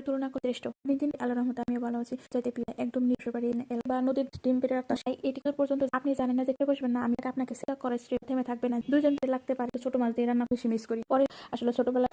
তুলনা করে শ্রেষ্ঠ। দিন আল্লাহর রহমতে আমিও ভালো আছি। যাইতে পিয়া একদম নিঃস্ব বাড়ি বা নদীর ডিম পেটে রাখতে এটি পর্যন্ত আপনি জানেন না যে বসবেন না, আমি আপনাকে সেটা করে থেমে থাকবে না। দুজন লাগতে পারে। ছোট মাছ দিয়ে রান্না বেশি মিস করি। পরে আসলে ছোটবেলা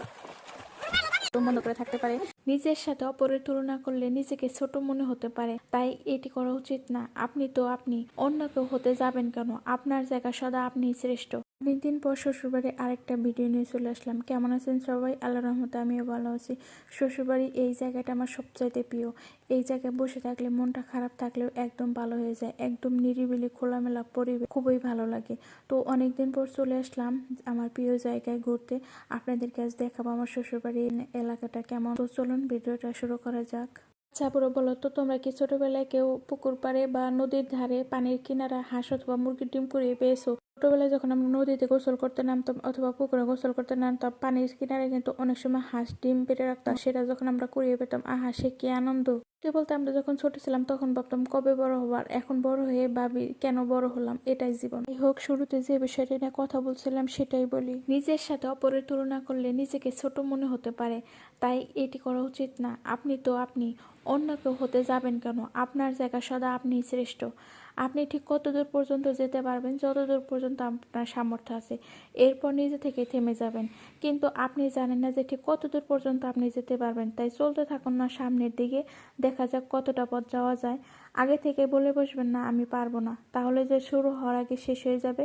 বন্ধ করে থাকতে পারে। নিজের সাথে অপরের তুলনা করলে নিজেকে ছোট মনে হতে পারে, তাই এটি করা উচিত না। আপনি তো আপনি, অন্য কেউ হতে যাবেন কেন? আপনার জায়গা সদা আপনি শ্রেষ্ঠ। অনেকদিন পর শ্বশুরবাড়ি আরেকটা ভিডিও নিয়ে চলে আসলাম। কেমন আছেন সবাই? আল্লাহর রহমতে আমিও ভালো আছি। শ্বশুরবাড়ি এই জায়গাটা আমার সবচাইতে প্রিয়। এই জায়গায় বসে থাকলে মনটা খারাপ থাকলেও একদম ভালো হয়ে যায়। একদম নিরিবিলি খোলামেলা পরিবেশ, খুবই ভালো লাগে। তো অনেকদিন পর চলে আসলাম আমার প্রিয় জায়গায় ঘুরতে। আপনাদের কাছে দেখাবো আমার শ্বশুরবাড়ির এলাকাটা কেমন। তো চলুন ভিডিওটা শুরু করা যাক। আচ্ছা পুরো বলো তো, তোমরা কি ছোটবেলায় কেউ পুকুর পাড়ে বা নদীর ধারে পানির কিনারা হাঁস অথবা মুরগির ডিম কুড়িয়ে পেয়েছো? ছোটবেলায় যখন আমরা নদীতে গোসল করতে নামতাম অথবা পুকুরে গোসল করতে নামতাম, পানির কিনারে কিন্তু অনেক সময় হাঁস ডিম পেড়ে রাখতাম। সেটা যখন আমরা কুড়িয়ে পেতাম, আহা সে কি আনন্দ! বলতে আমরা যখন ছোট ছিলাম তখন ভাবতাম কবে বড় হবার, এখন বড় হয়ে ভাবি কেন বড় হলাম, এটাই জীবন। এই হোক, শুরুতে যে বিষয়টা নিয়ে কথা বলছিলাম সেটাই বলি। নিজের সাথে অপরের তুলনা করলে নিজেকে ছোট মনে হতে পারে, তাই এটি করা উচিত না। আপনি তো আপনি, অন্য কেউ হতে যাবেন কেন? আপনার জায়গা সদা আপনি শ্রেষ্ঠ। আপনি ঠিক কতদূর পর্যন্ত যেতে পারবেন? যতদূর পর্যন্ত আপনার সামর্থ্য আছে। এরপর নিজে থেকে থেমে যাবেন। কিন্তু আপনি জানেন না যে ঠিক কতদূর পর্যন্ত আপনি যেতে পারবেন। তাই চলতে থাকুন না সামনের দিকে, দেখা যাক কতটা পথ যাওয়া যায়। আগে থেকে বলে বসবেন না আমি পারবো না, তাহলে যে শুরু হওয়ার আগে শেষ হয়ে যাবে।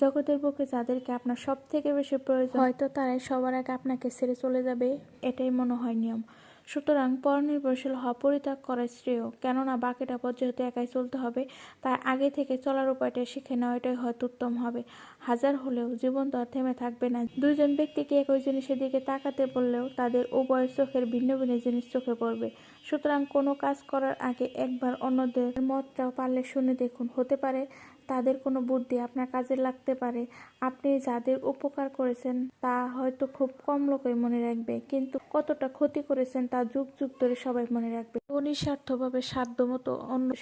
জগতের বুকে যাদেরকে আপনার সব থেকে বেশি প্রয়োজন, হয়তো তারাই সবার আগে আপনাকে ছেড়ে চলে যাবে, এটাই মনে হয় নিয়ম। সুতরাং পরনির্ভরশীল হওয়া পরিত্যাগ করা শ্রেয়। কেননা বাকিটা পথ যেহেতু একাই চলতে হবে, তাই আগে থেকে চলার উপায়টা শিখে নেওয়াটাই হয়তো উত্তম হবে। হাজার হলেও জীবন তো আর থেমে থাকবে না। দুইজন ব্যক্তিকে একই জিনিসের দিকে তাকাতে বললেও তাদের উভয়ের চোখের ভিন্ন ভিন্ন জিনিস চোখে পড়বে। সুতরাং কোনো কাজ করার আগে একবার অন্যদের মতটাও পারলে শুনে দেখুন। হতে পারে তাদের কোনো বুদ্ধি আপনার কাজে লাগতে পারে। আপনি যাদের উপকার করেছেন তা হয়তো খুব কম লোকই মনে রাখবে, কিন্তু কতটা ক্ষতি করেছেন তা যুগ যুগ ধরে সবাই মনে রাখবে। নিঃস্বার্থভাবে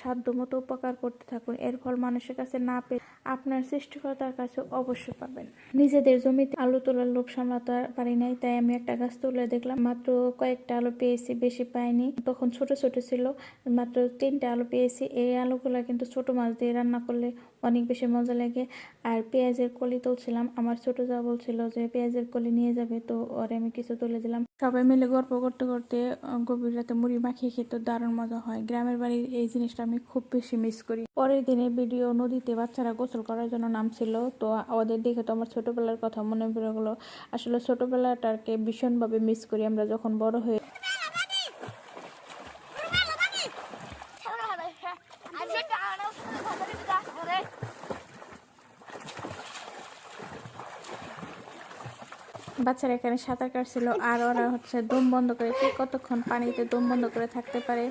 সাধ্যমতো উপকার করতে থাকুন। এর ফল মানুষের কাছে না পেয়ে আপনার সৃষ্টিকর্তার কাছে অবশ্যই পাবেন। নিজেদের জমিতে আলু তোলার লোভ সামলাতে পারি নাই, তাই আমি একটা গাছ তুলে দেখলাম। মাত্র কয়েকটা আলু পেয়েছি, বেশি পাইনি। তখন ছোট ছোট ছিল, মাত্র 3টা আলু পেয়েছি। এই আলুগুলা কিন্তু ছোট মাছ দিয়ে রান্না করলে অনেক বেশি মজা লাগে। আর পেঁয়াজের কলি তুলছিলাম। আমার ছোট যা বলছিল যে পেঁয়াজের কলি নিয়ে যাবে, তো ওরে আমি কিছু তুলে দিলাম। সবাই মিলে গল্প করতে করতে গভীর রাতে মুড়ি মাখিয়ে খেতে দারুণ মজা হয়। গ্রামের বাড়ির এই জিনিসটা আমি খুব বেশি মিস করি। পরের দিনে ভিডিও, নদীতে বাচ্চারা গোসল করার জন্য নামছিল। তো ওদের দেখে তো আমার ছোটবেলার কথা মনে পড়ে গেলো। আসলে ছোটবেলাটাকে ভীষণভাবে মিস করি আমরা যখন বড় হয়ে। বাচ্চারা এখানে সাঁতার কাটছিল, আর ওরা দম বন্ধ করে কে কতক্ষণ পানিতে দম বন্ধ করে থাকতে পারে।